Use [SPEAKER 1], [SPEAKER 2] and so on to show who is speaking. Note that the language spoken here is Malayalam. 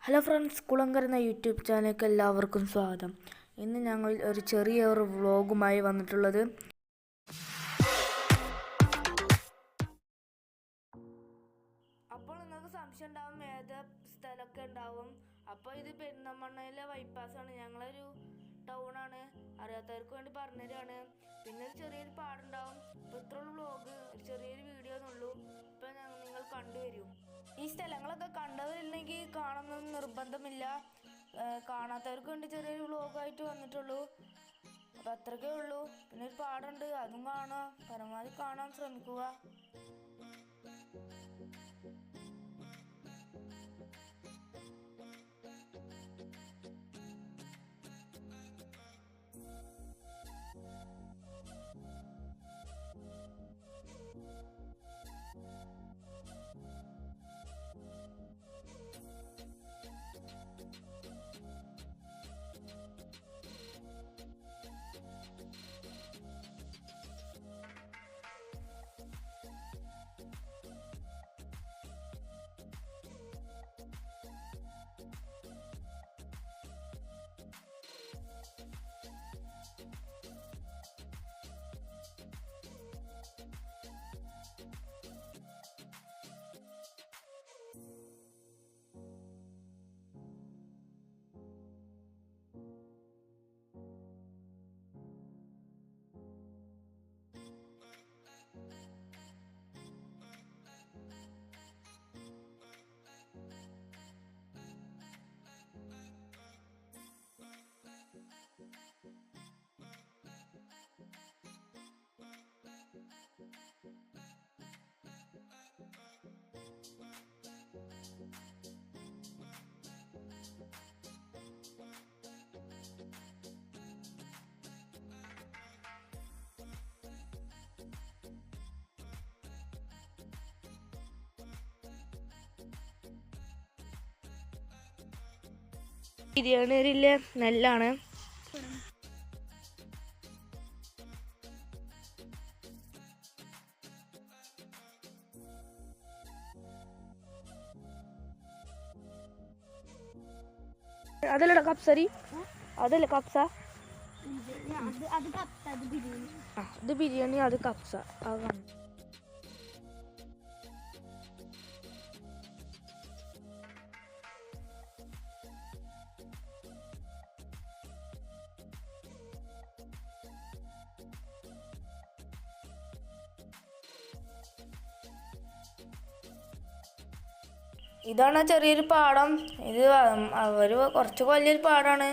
[SPEAKER 1] ഹലോ ഫ്രണ്ട്സ്, കുളങ്കര എന്ന യൂട്യൂബ് ചാനലിലേക്ക് എല്ലാവർക്കും സ്വാഗതം. ഇന്ന് ഞങ്ങൾ ഒരു ചെറിയൊരു വ്ളോഗുമായി വന്നിട്ടുള്ളത്. അപ്പോൾ നിങ്ങൾക്ക് സംശയം ഉണ്ടാവും, ഏത് സ്ഥലമൊക്കെ ഉണ്ടാവും. അപ്പോൾ ഇത് പെരിന്തൽമണ്ണയിലെ ബൈപ്പാസാണ്. ഞങ്ങളൊരു ടൗണാണ്. അറിയാത്തവർക്ക് വേണ്ടി പറഞ്ഞുതരാണ്. പിന്നെ ഒരു ചെറിയൊരു പാടുണ്ടാവും. അപ്പോൾ ഇത്രയുള്ള വ്ളോഗ്, ഒരു ചെറിയൊരു വീഡിയോ എന്നുള്ളൂ. ഇപ്പം നിങ്ങൾ കണ്ടുവരും. ഈ സ്ഥലങ്ങളൊക്കെ കണ്ടവരില്ലെങ്കിൽ കാണണമെന്ന് നിർബന്ധമില്ല. കാണാത്തവർക്ക് വേണ്ടി ചെറിയൊരു വ്ളോഗായിട്ട് വന്നിട്ടുള്ളൂ. അപ്പം അത്രയ്ക്കേ ഉള്ളൂ. പിന്നെ ഒരു പാടുണ്ട്, അതും കാണാം. പരമാവധി കാണാൻ ശ്രമിക്കുക. ബിരിയാണിയിലെ നെല്ലാണ്. അതല്ലടാ കപ്സരി, അതല്ല കപ്സ. ഇത് ബിരിയാണി, അത് കപ്സ. അതാണ്. ഇതാണ് ചെറിയൊരു പാടം. ഇത് കുറച്ച് വലിയൊരു പാടാണ്.